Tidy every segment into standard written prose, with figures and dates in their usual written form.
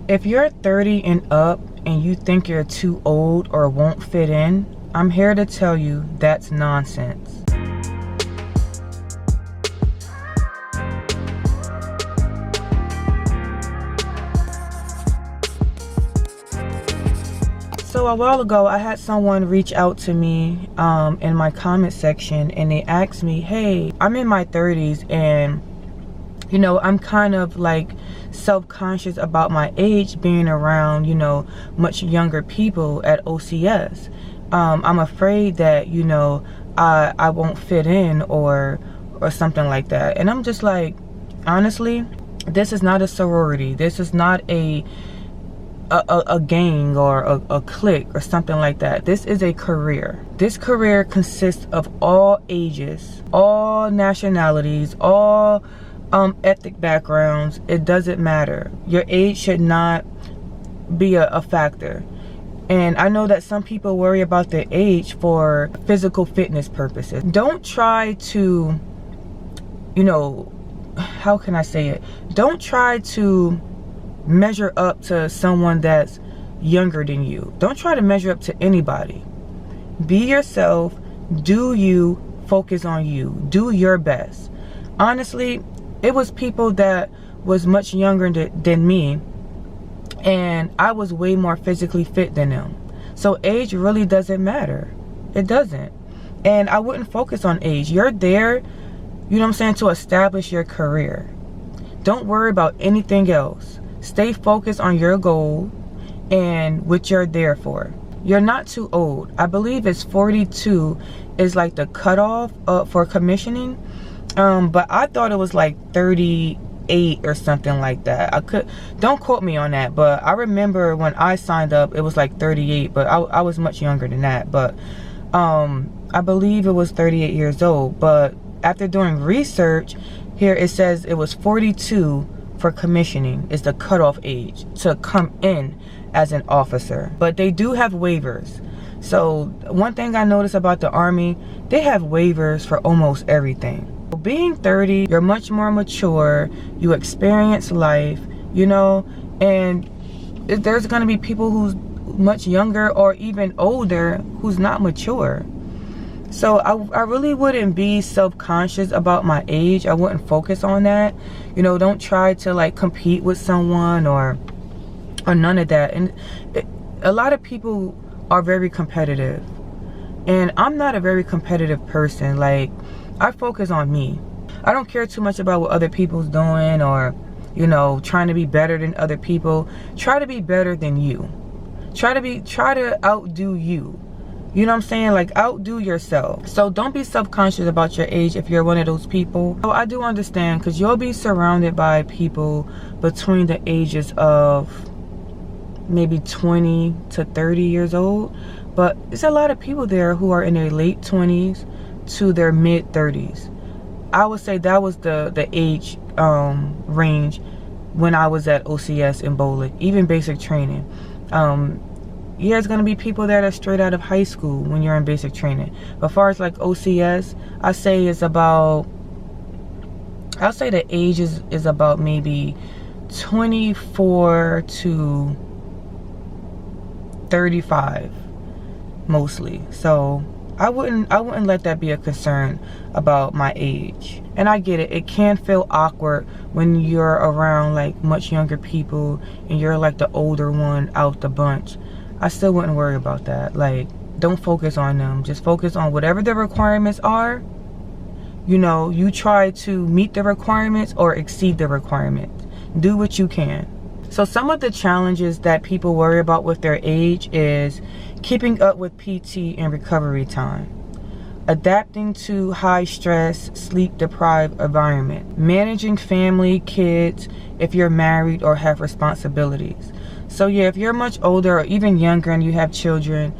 If you're 30 and up and you think you're too old or won't fit in, I'm here to tell you that's nonsense. So a while ago, I had someone reach out to me in my comment section, and they asked me, hey, I'm in my 30s and you know, I'm kind of like self-conscious about my age being around, you know, much younger people at OCS. I'm afraid that, you know, I won't fit in or something like that. And I'm just like, honestly, this is not a sorority. This is not a gang or a clique or something like that. This is a career. This career consists of all ages, all nationalities, all ethnic backgrounds. It doesn't matter. Your age should not be a factor. And I know that some people worry about their age for physical fitness purposes. Don't try to, you know, how can I say it? Don't try to measure up to someone that's younger than you. Don't try to measure up to anybody. Be yourself. Do you. Focus on you. Do your best. Honestly, it was people that was much younger than me, and I was way more physically fit than them. So age really doesn't matter. It doesn't. And I wouldn't focus on age. You're there, you know what I'm saying, to establish your career. Don't worry about anything else. Stay focused on your goal and what you're there for. You're not too old. I believe it's 42 is like the cutoff for commissioning. But I thought it was like 38 or something like that. Don't quote me on that, but I remember when I signed up, it was like 38, but I was much younger than that. But I believe it was 38 years old. But after doing research, here it says it was 42 for commissioning is the cutoff age to come in as an officer. But they do have waivers. So one thing I noticed about the Army, they have waivers for almost everything. Being 30, you're much more mature, you experience life, you know, and there's going to be people who's much younger or even older who's not mature. So I really wouldn't be self-conscious about my age. I wouldn't focus on that. You know, don't try to like compete with someone or none of that. And a lot of people are very competitive, and I'm not a very competitive person. Like, I focus on me. I don't care too much about what other people's doing or, you know, trying to be better than other people. Try to be better than you. Try to outdo you. You know what I'm saying? Like, outdo yourself. So don't be self-conscious about your age if you're one of those people. So I do understand, because you'll be surrounded by people between the ages of maybe 20 to 30 years old. But there's a lot of people there who are in their late 20s to their mid 30s. I would say that was the age range when I was at OCS in Bolick, even basic training. Yeah, it's gonna be people that are straight out of high school when you're in basic training. But as far as like OCS, I say it's about, I'll say the age is about maybe 24 to 35 mostly. So I wouldn't let that be a concern about my age. And I get it. It can feel awkward when you're around like much younger people and you're like the older one out the bunch. I still wouldn't worry about that. Like, don't focus on them. Just focus on whatever the requirements are. You know, you try to meet the requirements or exceed the requirements. Do what you can. So some of the challenges that people worry about with their age is keeping up with PT and recovery time, adapting to high stress, sleep deprived environment, managing family, kids, if you're married or have responsibilities. So yeah, if you're much older or even younger and you have children,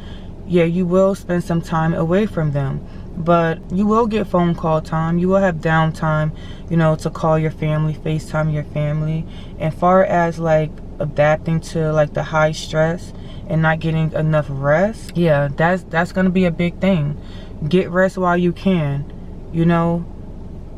yeah, you will spend some time away from them. But you will get phone call time. You will have downtime, you know, to call your family, FaceTime your family. And far as like adapting to like the high stress and not getting enough rest, yeah, that's gonna be a big thing. Get rest while you can, you know.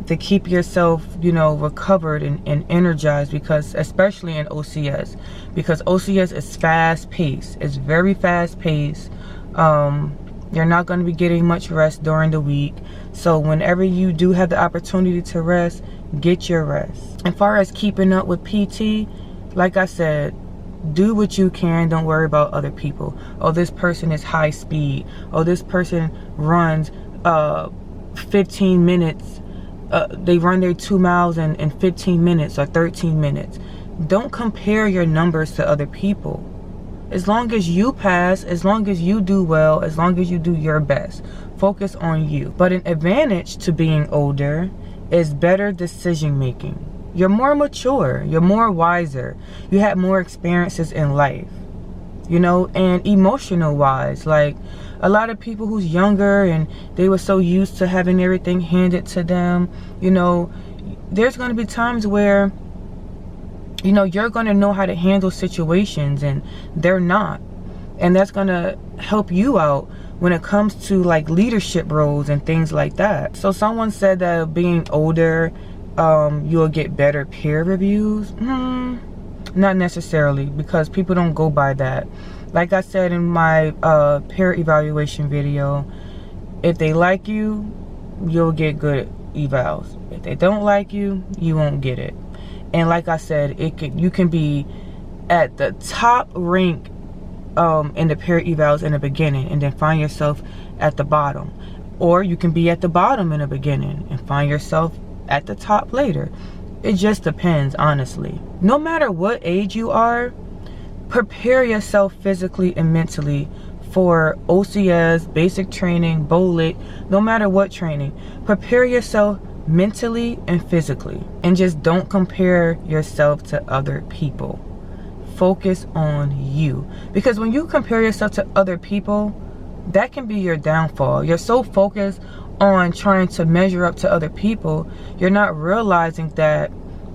to keep yourself, you know, recovered and energized, because especially in OCS, because OCS is fast paced. It's very fast paced. You're not going to be getting much rest during the week. So whenever you do have the opportunity to rest, get your rest. As far as keeping up with PT, like I said, do what you can. Don't worry about other people. Oh, this person is high speed. Oh, this person runs 15 minutes. They run their 2 miles in 15 minutes or 13 minutes. Don't compare your numbers to other people. As long as you pass, as long as you do well, as long as you do your best, focus on you. But an advantage to being older is better decision making. You're more mature, you're more wiser, you have more experiences in life, you know, and emotional wise. Like a lot of people who's younger and they were so used to having everything handed to them, you know, there's going to be times where, you know, you're going to know how to handle situations and they're not. And that's going to help you out when it comes to like leadership roles and things like that. So someone said that being older, you'll get better peer reviews. Not necessarily, because people don't go by that. Like I said in my peer evaluation video, if they like you, you'll get good evals. If they don't like you, you won't get it. And like I said, you can be at the top rank in the peer evals in the beginning and then find yourself at the bottom. Or you can be at the bottom in the beginning and find yourself at the top later. It just depends, honestly. No matter what age you are, prepare yourself physically and mentally for OCS, basic training, BOLIC, no matter what training. Prepare yourself mentally and physically, and just don't compare yourself to other people. Focus on you, because when you compare yourself to other people, that can be your downfall. You're so focused on trying to measure up to other people, you're not realizing that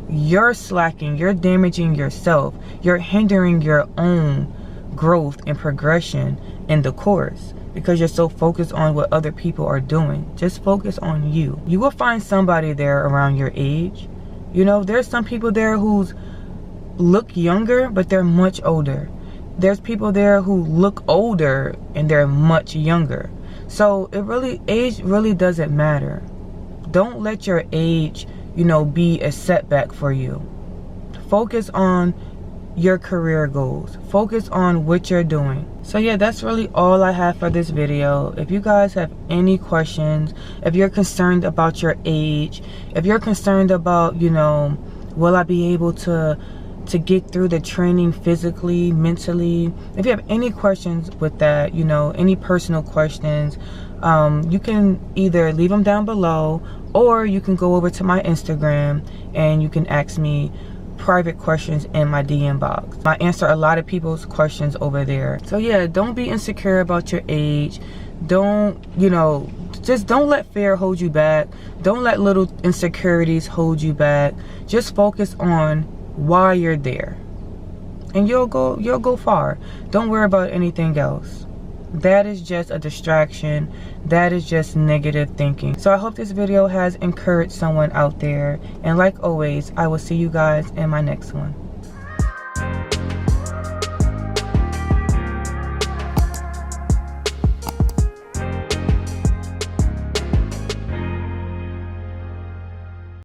you're slacking, you're damaging yourself, you're hindering your own growth and progression in the course, because you're so focused on what other people are doing. Just focus on you. You will find somebody there around your age. You know, there's some people there who look younger, but they're much older. There's people there who look older and they're much younger. So age really doesn't matter. Don't let your age, you know, be a setback for you. Focus on your career goals. Focus on what you're doing. So yeah, that's really all I have for this video. If you guys have any questions, if you're concerned about your age, if you're concerned about, you know, will I be able to get through the training physically, mentally, if you have any questions with that, you know, any personal questions, you can either leave them down below, or you can go over to my Instagram and you can ask me private questions in my DM box. I answer a lot of people's questions over there. So yeah, don't be insecure about your age. Don't, you know, just don't let fear hold you back. Don't let little insecurities hold you back. Just focus on why you're there, and you'll go far. Don't worry about anything else. That is just a distraction. That is just negative thinking. So I hope this video has encouraged someone out there, and like always, I will see you guys in my next one.